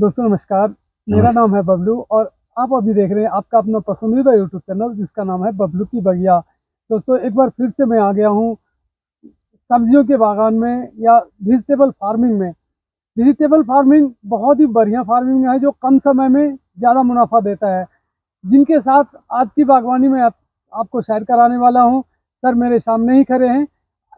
दोस्तों नमस्कार। मेरा नाम है बबलू और आप अभी देख रहे हैं आपका अपना पसंदीदा यूट्यूब चैनल जिसका नाम है बबलू की बगिया। दोस्तों एक बार फिर से मैं आ गया हूँ सब्जियों के बागान में या वेजिटेबल फार्मिंग में। वेजिटेबल फार्मिंग बहुत ही बढ़िया फार्मिंग है जो कम समय में ज़्यादा मुनाफा देता है, जिनके साथ आज की बागवानी में आपको शेयर कराने वाला हूँ। सर मेरे सामने ही खड़े हैं,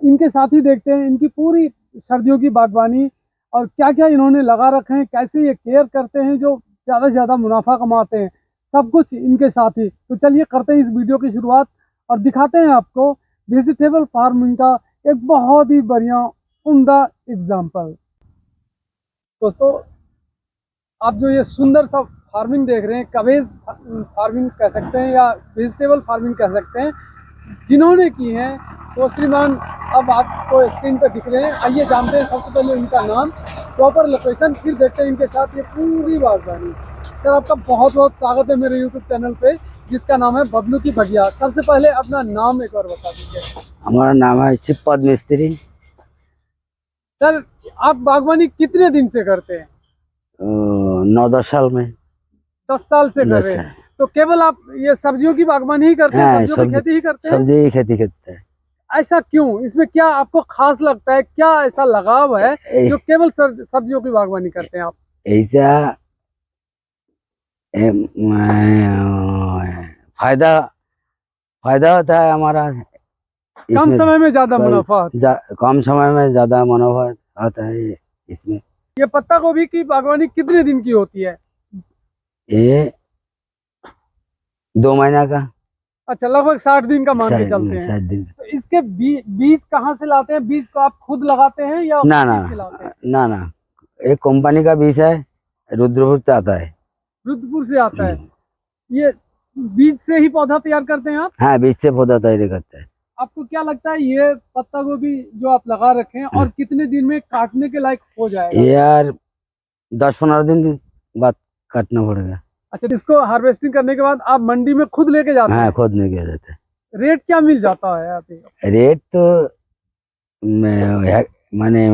इनके साथ ही देखते हैं इनकी पूरी सर्दियों की बागवानी और क्या क्या इन्होंने लगा रखे हैं, कैसे ये केयर करते हैं जो ज़्यादा से ज़्यादा मुनाफा कमाते हैं। सब कुछ इनके साथ ही। तो चलिए करते हैं इस वीडियो की शुरुआत और दिखाते हैं आपको वेजिटेबल फार्मिंग का एक बहुत ही बढ़िया उम्दा एग्जाम्पल। दोस्तों आप जो ये सुंदर सा फार्मिंग देख रहे हैं, कवेज फार्मिंग कह सकते हैं या वेजिटेबल फार्मिंग कह सकते हैं, जिन्होंने की है वो श्रीमान अब आपको स्क्रीन पर दिख रहे हैं। आइए जानते हैं सबसे पहले इनका नाम, प्रॉपर लोकेशन, फिर देखते हैं इनके साथ ये पूरी बागवानी। सर आपका बहुत बहुत स्वागत है मेरे यूट्यूब चैनल पे जिसका नाम है बबलू की बगिया। सबसे पहले अपना नाम एक बार बता दीजिए। हमारा नाम है शिवपद मिस्त्री। सर आप बागवानी कितने दिन से करते हैं? 9-10 साल में। 10 साल से कर रहे हैं। तो केवल आप ये सब्जियों की बागवानी ही करते हैं, सब्जियों की खेती ही करते हैं? सब्जी की खेती करते हैं। ऐसा क्यों? इसमें क्या आपको खास लगता है, क्या ऐसा लगाव है जो केवल सब्जियों की बागवानी करते हैं आप? ऐसा फायदा फायदा होता है हमारा। कम समय में ज्यादा मुनाफा। कम समय में ज्यादा मुनाफा आता है इसमें। ये पत्ता गोभी की बागवानी कितने दिन की होती है? ये 2 महीना का। अच्छा, लगभग 60 दिन का मान के चलते हैं। 60 दिन। तो इसके बीज कहाँ से लाते हैं? बीज को आप खुद लगाते हैं या ना खिलाते हैं? ना, एक कंपनी का बीज है, रुद्रपुर से आता है। रुद्रपुर से आता है। ये बीज से ही पौधा तैयार करते हैं आप? हाँ, बीज से पौधा तैयार करते हैं। आपको क्या लगता है ये पत्ता गोभी जो आप लगा रखे हैं और कितने दिन में काटने के लायक हो जाएगा? यार 10-15 दिन बाद काटना पड़ेगा। अच्छा, इसको हार्वेस्टिंग करने के बाद आप मंडी में खुद लेके जाते हैं? हाँ, खुद नहीं किया जाता है। रेट क्या मिल जाता है आप? रेट तो माने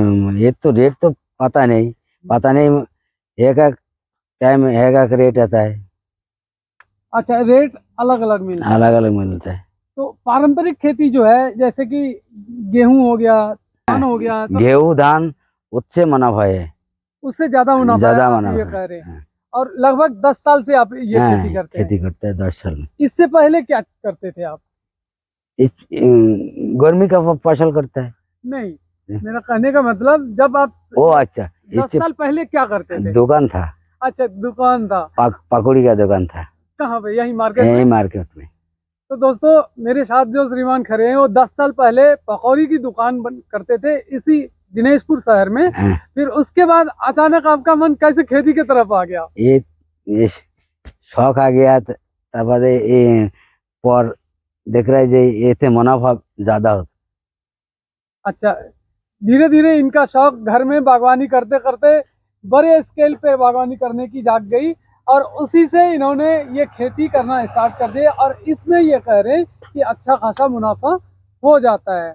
ये तो रेट तो पता नहीं। एक एक टाइम एक एक रेट आता है। अच्छा, रेट अलग अलग मिलता है। तो पारंपरिक खेती जो है जैसे कि गेहूं हो गया, धान हो गया, तो गेहूं धान उससे मुनाफा है, उससे ज्यादा मुनाफा है, आप ये कह रहे हैं। और लगभग 10 साल से आप ये खेती करते हैं। 10 साल में। इससे पहले क्या करते थे आप? इस गर्मी का फसल करता है। नहीं, मेरा कहने का मतलब जब आप अच्छा 10 साल पहले क्या करते थे? दुकान था। अच्छा, दुकान था। पकौड़ी का दुकान था। कहाँ पे? यही मार्केट में। तो दोस्तों मेरे साथ जो श्रीमान खड़े हैं वो 10 साल पहले पकौड़ी की दुकान करते थे इसी दिनेशपुर शहर में। फिर उसके बाद अचानक आपका मन कैसे खेती की तरफ आ गया? ये शौक आ गया। तब पर देख रहे जे ये थे मुनाफा ज्यादा होता। अच्छा, धीरे धीरे इनका शौक घर में बागवानी करते करते बड़े स्केल पे बागवानी करने की जाग गई और उसी से इन्होंने ये खेती करना स्टार्ट कर दिया और इसमें ये कह रहे हैं कि अच्छा खासा मुनाफा हो जाता है।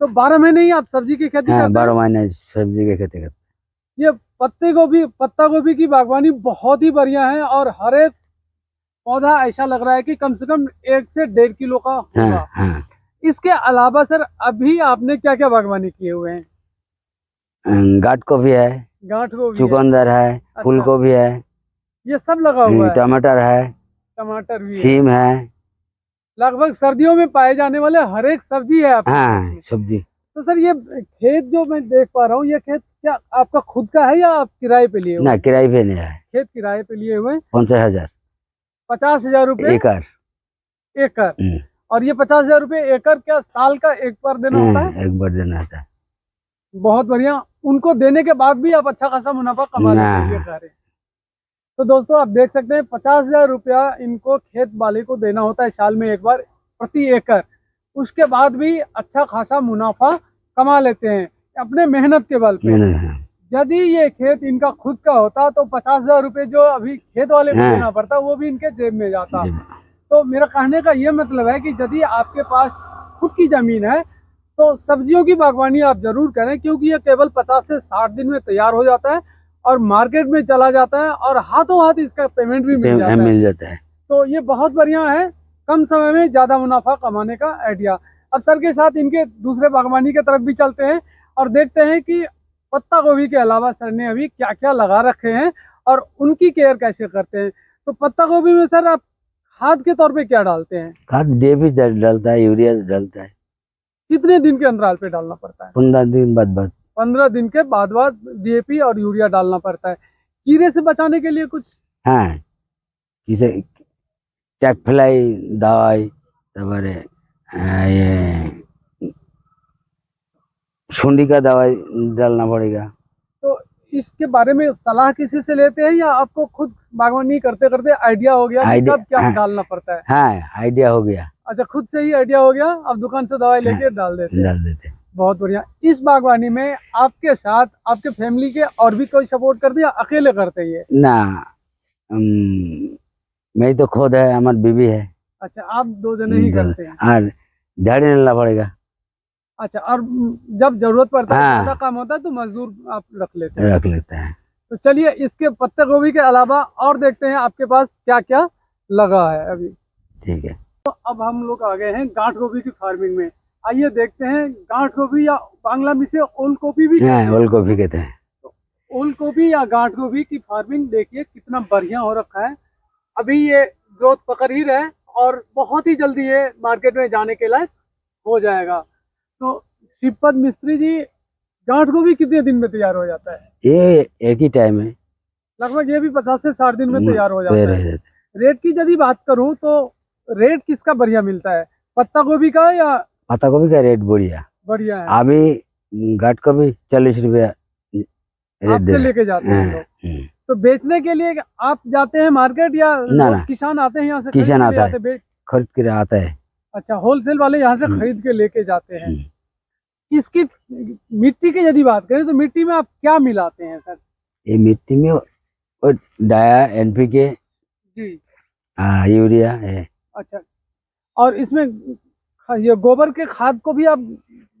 तो 12 महीने ही आप सब्जी की खेती करते हैं? 12 महीने सब्जी की खेती करते। ये पत्ता गोभी की बागवानी बहुत ही बढ़िया है और हर एक पौधा ऐसा लग रहा है कि कम से कम 1 से 1.5 किलो का होगा। इसके अलावा सर अभी आपने क्या क्या बागवानी किए हुए हैं? गांठ गोभी है, चुकंदर है, फूल गोभी है, ये सब लगा हुआ है। टमाटर है, टमाटर भी सीम है। लगभग सर्दियों में पाए जाने वाले हर एक सब्जी है आपके। हाँ, सब्जी। तो सर ये खेत जो मैं देख पा रहा हूँ, ये खेत क्या आपका खुद का है या आप किराए पे लिए हुए? ना, किराए पे नहीं है। खेत किराए पे लिए हुए? 50,000 रुपए एकड़। और ये 50,000 रुपए एकड़ क्या साल का एक बार देना होता है? एक बार देना होता है। बहुत बढ़िया। उनको देने के बाद भी आप अच्छा खासा मुनाफा कमा लेते हैं, ये कह रहे हैं। तो दोस्तों आप देख सकते हैं 50,000 रुपया इनको खेत वाले को देना होता है साल में एक बार प्रति एकड़। उसके बाद भी अच्छा खासा मुनाफा कमा लेते हैं अपने मेहनत के बल पे। यदि ये खेत इनका खुद का होता तो 50,000 रुपये जो अभी खेत वाले को देना पड़ता वो भी इनके जेब में जाता। तो मेरा कहने का ये मतलब है कि यदि आपके पास खुद की जमीन है तो सब्जियों की बागवानी आप जरूर करें, क्योंकि ये केवल 50 से 60 दिन में तैयार हो जाता है और मार्केट में चला जाता है और हाथों हाथ इसका पेमेंट भी मिल जाता है। मिल जाता है। तो ये बहुत बढ़िया है, कम समय में ज्यादा मुनाफा कमाने का आइडिया। अब सर के साथ इनके दूसरे बागवानी की तरफ भी चलते हैं और देखते हैं कि पत्ता गोभी के अलावा सर ने अभी क्या क्या लगा रखे हैं और उनकी केयर कैसे करते हैं। तो पत्ता गोभी में सर आप खाद के तौर पे क्या डालते हैं? खाद DAP डलता है, यूरिया डलता है। कितने दिन के अंतराल पे डालना पड़ता है? 15 दिन बाद 15 दिन के बाद DAP और यूरिया डालना पड़ता है। कीड़े से बचाने के लिए कुछ? हाँ, किसे टैक फ्लाई दवाई, तारपरे ये सुंडी का दवाई डालना पड़ेगा। तो इसके बारे में सलाह किसी से लेते हैं या आपको खुद बागवानी करते करते आइडिया हो गया कि कब क्या डालना पड़ता है? हाँ, आइडिया हो गया। अच्छा, खुद से ही आइडिया हो गया, अब दुकान से दवाई लेके डाल देते। बहुत बढ़िया। इस बागवानी में आपके साथ आपके फैमिली के और भी कोई सपोर्ट करते या अकेले करते हैं? ना, मैं तो खुद है, हमारी बीवी है। अच्छा, आप 2 जने ही करते हैं और दिहाड़ी लेना पड़ेगा। अच्छा, और जब जरूरत पड़ता है, हाँ, ज्यादा काम होता है तो मजदूर आप रख लेते हैं। हैं। तो चलिए इसके पत्ते गोभी के अलावा और देखते हैं आपके पास क्या क्या लगा है अभी। ठीक है। तो अब हम लोग आ गए हैं गांठ गोभी की फार्मिंग में। आइए देखते हैं गांठ गोभी या बांग्ला में से ओल गोभी भी कहते हैं। ओल गोभी कहते हैं। तो ओल गोभी या गांठ गोभी की फार्मिंग देखिए कितना बढ़िया हो रखा है। अभी ये ग्रोथ पकड़ ही रहा है और बहुत ही जल्दी ये मार्केट में जाने के लायक हो जाएगा। तो श्रीपद मिस्त्री जी, गांठ गोभी कितने दिन में तैयार हो जाता है? ये एक ही टाइम है, लगभग ये भी 50 से 60 दिन में तैयार हो जाता है। रेट की यदि बात करूं तो रेट किसका बढ़िया मिलता है, पत्ता गोभी का या? पत्ता गोभी का रेट बढ़िया है। अभी गांठ गोभी 40 रुपया आपसे लेके जाते हैं लोग। तो बेचने के लिए आप जाते हैं मार्केट या ना, किसान आते हैं यहाँ से? किसान आता है, खरीद के आता है। अच्छा, होलसेल वाले यहाँ से खरीद के लेके जाते हैं। इसकी मिट्टी की यदि बात करें तो मिट्टी में आप क्या मिलाते हैं सर? ये मिट्टी में डाया, NPK जी, यूरिया है। अच्छा, और इसमें ये गोबर के खाद को भी आप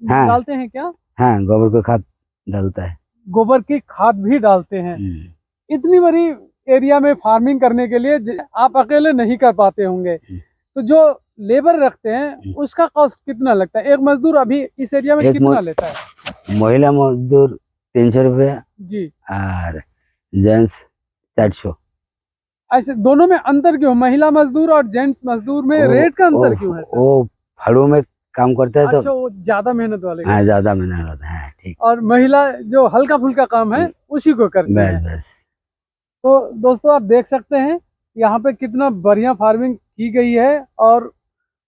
डालते हैं क्या? हाँ, गोबर का खाद डालता है। गोबर की खाद भी डालते हैं। इतनी बड़ी एरिया में फार्मिंग करने के लिए आप अकेले नहीं कर पाते होंगे, तो जो लेबर रखते हैं उसका कॉस्ट कितना लगता है? एक मजदूर अभी इस एरिया में कितना लेता है? महिला मजदूर 300 रुपया जी, और जेंट्स 400। ऐसे दोनों में अंतर क्यों? महिला मजदूर और जेंट्स मजदूर में रेट का अंतर क्यों है? वो फड़ों में काम करते हैं। अच्छा, वो ज्यादा मेहनत वाले। हाँ, ज्यादा मेहनत होता है। ठीक। और महिला जो हल्का फुल्का काम है उसी को करती है। बस। तो दोस्तों आप देख सकते हैं यहाँ पे कितना बढ़िया फार्मिंग की गई है। और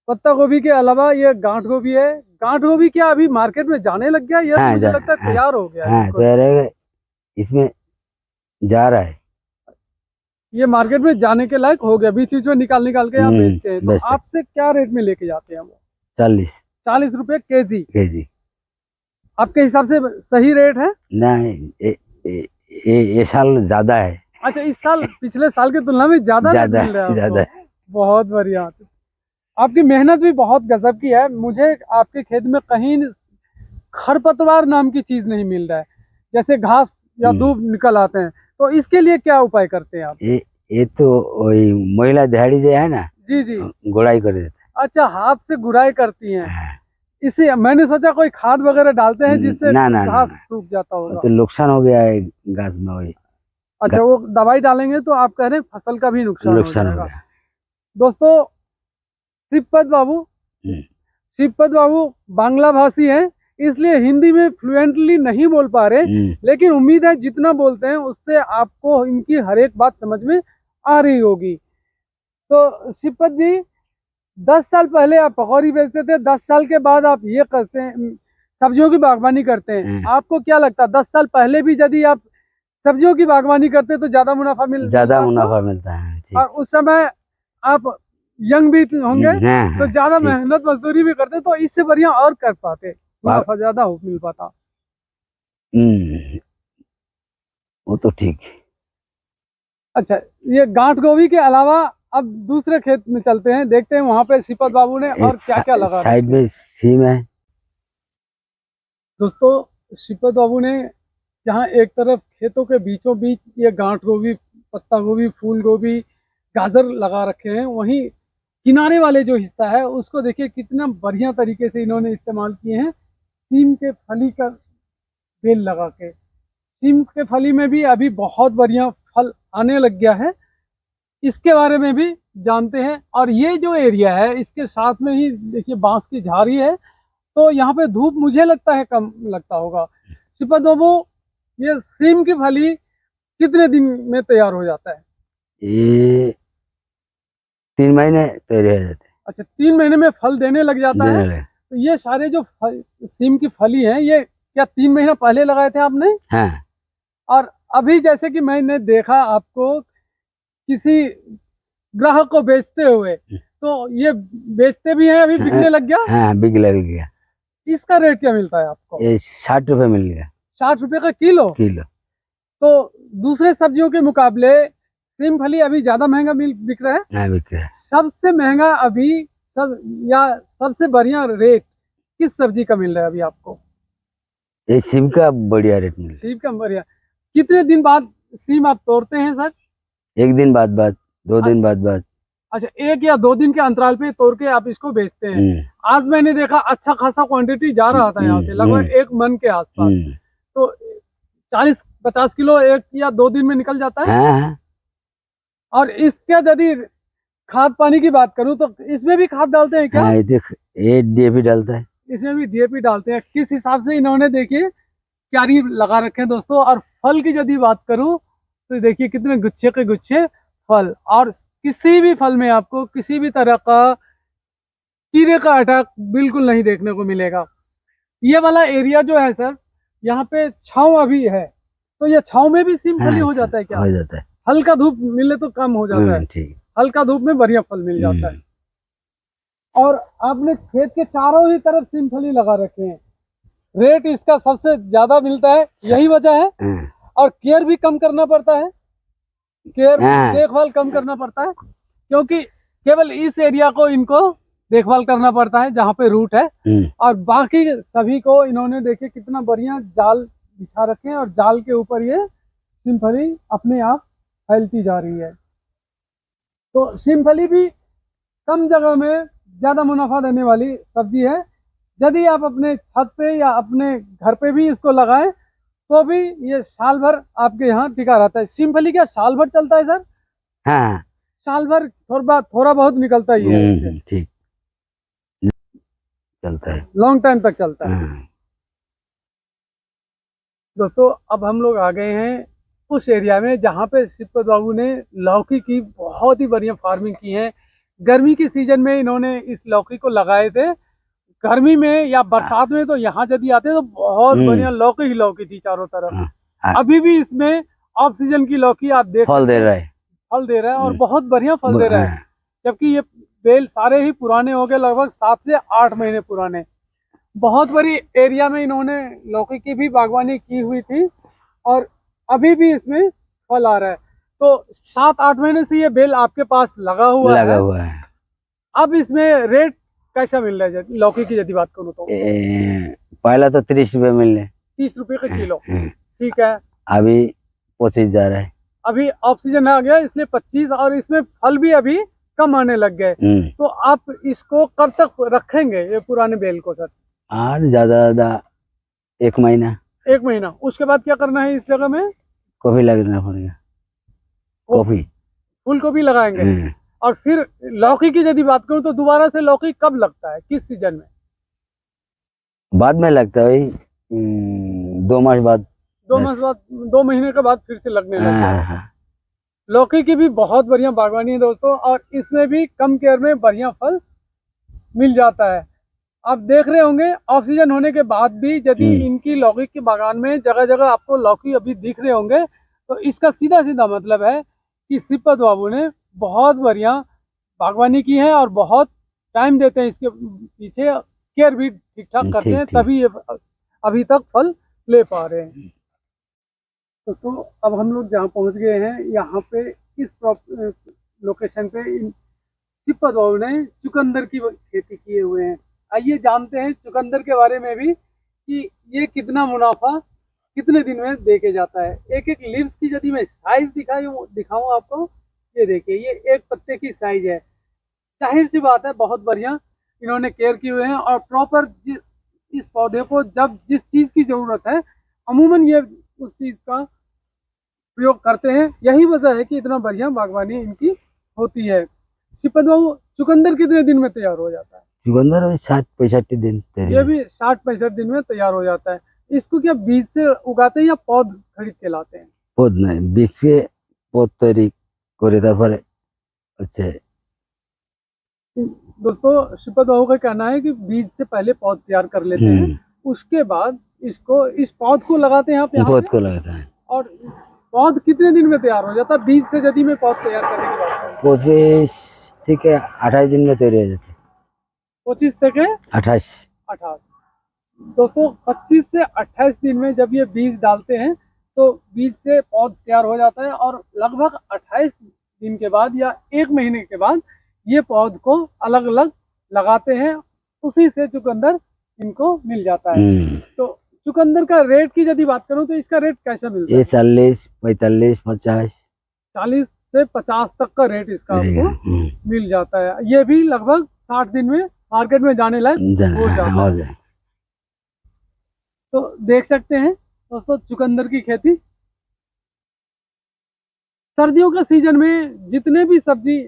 पत्ता गोभी के अलावा ये गांठ गोभी है। गांठ गोभी क्या अभी मार्केट में जाने लग गया? ये तो मुझे लगता है तैयार हो गया है। तैयार है, इसमें जा रहा है। ये मार्केट में जाने के लायक हो गया। बीच बीच में निकाल के आप बेचते हैं। तो आपसे क्या रेट में लेके जाते हैं? 40 रुपए केजी। आपके हिसाब से सही रेट है? नहीं, ये साल ज्यादा है। अच्छा, इस साल पिछले साल की तुलना में ज्यादा मिल रहा है? ज्यादा। बहुत बढ़िया। आपकी मेहनत भी बहुत गजब की है। मुझे आपके खेत में कहीं खरपतवार नाम की चीज नहीं मिल रहा है, जैसे घास या दूब निकल आते हैं। तो इसके लिए क्या उपाय करते हैं आप? ये तो वही महिला दिहाड़ी जो है ना, जी, गुड़ाई कर देते हैं। अच्छा, हाथ से गुड़ाई करती हैं। इसे मैंने सोचा कोई खाद वगैरह डालते हैं जिससे घास सूख जाता होगा। तो नुकसान हो गया है घास में। वही अच्छा, वो दवाई डालेंगे तो आप कह रहे हैं फसल का भी नुकसान हो जाएगा। दोस्तों, शिवपद बाबू बांग्ला भाषी हैं, इसलिए हिंदी में फ्लुएंटली नहीं बोल पा रहे, लेकिन उम्मीद है जितना बोलते हैं उससे आपको इनकी हर एक बात समझ में आ रही होगी। तो शिवपद जी, 10 साल पहले आप पकौड़ी बेचते थे, 10 साल के बाद आप ये करते हैं, सब्जियों की बागवानी करते हैं। आपको क्या लगता है 10 साल पहले भी यदि आप सब्जियों की बागवानी करते तो ज्यादा मुनाफा मिलता है? और उस समय आप यंग भी होंगे तो ज्यादा मेहनत मजदूरी भी करते, तो इससे बढ़िया और कर पाते, मुनाफा ज्यादा मिल पाता। वो तो ठीक। अच्छा, ये गांठ गोभी के अलावा अब दूसरे खेत में चलते हैं, देखते हैं वहां पे शिवपद बाबू ने और क्या क्या लगा। साइड में सीम है। दोस्तों, शिवपद बाबू ने जहाँ एक तरफ खेतों के बीचों बीच ये गांठ गोभी, पत्ता गोभी, फूल गोभी, गाजर लगा रखे हैं, वहीं किनारे वाले जो हिस्सा है उसको देखिए कितना बढ़िया तरीके से इन्होंने इस्तेमाल किए हैं, सीम के फली का बेल लगा के। सीम के फली में भी अभी बहुत बढ़िया फल आने लग गया है, इसके बारे में भी जानते हैं। और ये जो एरिया है इसके साथ में ही देखिए बांस की झाड़ी है, तो यहाँ पे धूप मुझे लगता है कम लगता होगा। सिपत बाबू, ये सीम की फली कितने दिन में तैयार हो जाता है? ये 3 महीने तैयार हो जाते अच्छा, 3 महीने में फल देने लग जाता देने है। लगे। तो ये सारे जो सीम की फली हैं, ये क्या 3 महीना पहले लगाए थे आपने? हाँ और अभी जैसे कि मैंने देखा आपको किसी ग्राहक को बेचते हुए, तो ये बेचते भी हैं, अभी बिकने लग गया। हाँ बिक लग गया। इसका रेट क्या मिलता है आपको? ये 60 रुपए मिल गया 60 रुपए का किलो। किलो। तो दूसरे सब्जियों के मुकाबले सेम फली अभी ज्यादा महंगा बिक रहा है। हाँ बिक रहा है। सबसे महंगा अभी सबसे बढ़िया रेट किस सब्जी का मिल रहा है अभी आपको? ये सिम का बढ़िया रेट मिल रहा सीम का बढ़िया। कितने दिन बाद सीम आप तोड़ते हैं सर? है। 1 दिन बाद 2 दिन बाद। अच्छा, 1 या 2 दिन के अंतराल पे तोड़ के आप इसको बेचते हैं। आज मैंने देखा अच्छा खासा क्वांटिटी जा रहा था यहाँ से, लगभग 1 मन के आसपास। तो 40-50 किलो 1 या 2 दिन में निकल जाता है। हाँ। और इसके यदि खाद पानी की बात करूं तो इसमें भी खाद डालते हैं क्या? हाँ ये डीएपी डालता है। इसमें भी डीएपी डालते हैं। किस हिसाब से इन्होंने देखिए क्यारी लगा रखे हैं दोस्तों। और फल की यदि बात करूं तो देखिए कितने गुच्छे के गुच्छे फल, और किसी भी फल में आपको किसी भी तरह का कीड़े का अटैक बिल्कुल नहीं देखने को मिलेगा। ये वाला एरिया जो है सर, यहाँ पे छांव अभी है, तो ये छांव में भी सीम फली हो जाता है क्या? हो जाता है। हल्का धूप मिले तो कम हो जाता है, ठीक। हल्का धूप में बढ़िया फल मिल जाता है। और आपने खेत के चारों ही तरफ सिम्फली लगा रखे हैं, रेट इसका सबसे ज्यादा मिलता है, यही वजह है। और केयर भी कम करना पड़ता है, देखभाल कम करना पड़ता है, क्योंकि केवल इस एरिया को इनको देखभाल करना पड़ता है जहाँ पे रूट है। और बाकी सभी को इन्होंने देखिए कितना बढ़िया जाल बिछा रखे हैं, और जाल के ऊपर ये सिम्फली अपने आप फैलती जा रही है। तो सिम्फली भी कम जगह में ज्यादा मुनाफा देने वाली सब्जी है। यदि आप अपने छत पे या अपने घर पे भी इसको लगाएं तो भी ये साल भर आपके यहाँ टिका रहता है। सिम्फली क्या साल भर चलता है सर? हाँ साल भर थोड़ा बहुत निकलता ही है इससे। ठीक चलता है, लॉन्ग टाइम तक चलता है। दोस्तों, अब हम लोग आ गए हैं उस एरिया में जहाँ पे सिपत बाबू ने लौकी की बहुत ही बढ़िया फार्मिंग की है। गर्मी के सीजन में इन्होंने इस लौकी को लगाए थे। गर्मी में या बरसात में तो यहाँ यदि आते तो बहुत बढ़िया लौकी ही लौकी थी चारों तरफ। अभी भी इसमें ऑफ सीजन की लौकी आप देख फल दे रहा है और बहुत बढ़िया फल दे रहा है। जबकि ये बेल सारे ही पुराने हो गए, लगभग 7 से 8 महीने पुराने। बहुत बड़ी एरिया में इन्होंने लौकी की भी बागवानी की हुई थी, और अभी भी इसमें फल आ रहा है। तो 7-8 महीने से ये बेल आपके पास लगा हुआ है। अब इसमें रेट कैसा मिल रहा है लौकी की यदि बात करूँ तो? पहला तो 30 रुपए मिल रहे, 30 रुपए का किलो। ठीक है, अभी 25 जा रहा है। अभी ऑक्सीजन आ गया इसलिए 25, और इसमें फल भी अभी कम आने लग गए। तो आप इसको कब तक रखेंगे ये पुराने बेल को सर? और ज्यादा 1 महीना। 1 महीना। उसके बाद क्या करना है इस जगह में? कॉफी लगाना पड़ेगा। कॉफी, फूल गोभी लगाएंगे। और फिर लौकी की यदि बात करूं तो दोबारा से लौकी कब लगता है, किस सीजन में? बाद में लगता है 2 मास बाद। 2 मास बाद, 2 महीने के बाद फिर से लगने लगता है। लौकी की भी बहुत बढ़िया बागवानी है दोस्तों, और इसमें भी कम केयर में बढ़िया फल मिल जाता है। आप देख रहे होंगे ऑक्सीजन होने के बाद भी यदि इनकी लौकी की बागान में जगह जगह आपको लौकी अभी दिख रहे होंगे, तो इसका सीधा सीधा मतलब है कि सिपत बाबू ने बहुत बढ़िया बागवानी की है, और बहुत टाइम देते हैं इसके पीछे, केयर भी ठीक ठाक करते हैं, तभी ये अभी तक फल ले पा रहे हैं। तो अब हम लोग जहाँ पहुँच गए हैं, यहाँ पे इस लोकेशन पे सिपत बाबू ने चुकंदर की खेती किए हुए हैं। आइए जानते हैं चुकंदर के बारे में भी कि ये कितना मुनाफा कितने दिन में देके जाता है। एक एक लीव्स की यदि मैं साइज दिखाऊं आपको, ये देखिए ये एक पत्ते की साइज है। जाहिर सी बात है बहुत बढ़िया इन्होंने केयर किए हुए हैं और प्रॉपर इस पौधे को जब जिस चीज की जरूरत है अमूमन ये उस चीज का प्रयोग करते हैं। यही वजह है कि इतना बढ़िया बागवानी इनकी होती है। श्रीपद बाबू, चुकंदर कितने दिन में तैयार हो जाता है? चुकंदर में 60-65 दिन तैयार। ये भी 60-65 दिन में तैयार हो जाता है। इसको क्या बीज से उगाते हैं या पौध खरीद के लाते हैं? पौध नहीं, बीज के पौध तैयारी करे तारपरे अच्छा। दोस्तों श्रीपद बाबू का कहना है कि बीज से पहले पौध तैयार कर लेते हैं, उसके बाद इसको इस पौध को लगाते हैं आप यहाँ पौध पे। को लगाता है। और पौध कितने दिन में तैयार हो जाता है बीज से यदि मैं पौध तैयार करने की बात करूं? 25 থেকে 28 दिन में तैयार हो जाता है। 25 থেকে 28। दोस्तों 25 से 28 दिन में जब ये बीज डालते हैं तो बीज से पौध तैयार हो जाता है और लगभग 28 दिन के बाद या 1 महीने के बाद ये पौध को अलग अलग लगाते हैं। उसी से चुकंदर इनको मिल जाता है। तो चुकंदर का रेट की यदि बात करूं तो इसका रेट कैसा मिलता है? ये 40, 45, 50, 40 से 50 तक का रेट इसका आपको मिल जाता है। ये भी लगभग 60 दिन में मार्केट में जाने लायक हो जाता है। तो देख सकते हैं दोस्तों चुकंदर की खेती। सर्दियों के सीजन में जितने भी सब्जी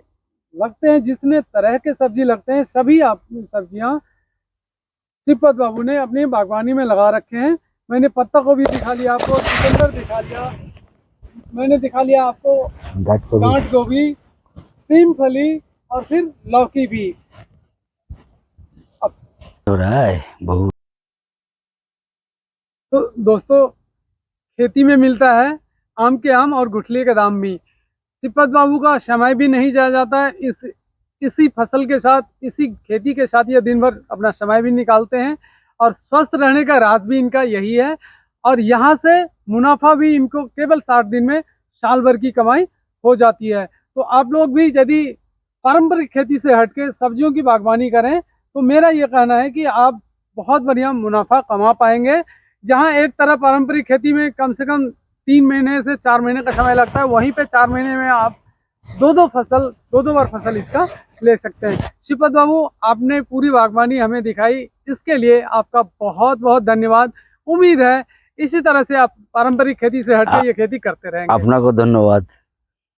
लगते हैं, जितने तरह के सब्जी लगते हैं, सभी सब्जियां श्रीपद बाबू ने अपनी बागवानी में लगा रखे हैं। मैंने पत्ता गोभी दिखा लिया आपको, चुकंदर दिखा लिया, मैंने दिखा लिया आपको गांठ गोभी, सीमफली और फिर लौकी भी। अब हो रहा है बहुत। तो दोस्तों खेती में मिलता है आम के आम और गुठली के दाम भी। श्रीपद बाबू का समय भी नहीं जाया जाता है। इसी फसल के साथ, इसी खेती के साथ ये दिन भर अपना समय भी निकालते हैं और स्वस्थ रहने का राज भी इनका यही है। और यहाँ से मुनाफा भी इनको केवल 60 दिन में साल भर की कमाई हो जाती है। तो आप लोग भी यदि पारंपरिक खेती से हटके सब्जियों की बागवानी करें तो मेरा ये कहना है कि आप बहुत बढ़िया मुनाफा कमा पाएंगे। जहाँ एक तरह पारंपरिक खेती में कम से कम 3 महीने से 4 महीने का समय लगता है, वहीं पे 4 महीने में आप दो दो बार फसल इसका ले सकते हैं। श्रीपद बाबू, आपने पूरी बागवानी हमें दिखाई, इसके लिए आपका बहुत बहुत धन्यवाद। उम्मीद है इसी तरह से आप पारंपरिक खेती से हटके ये खेती करते रहेंगे। अपना को धन्यवाद।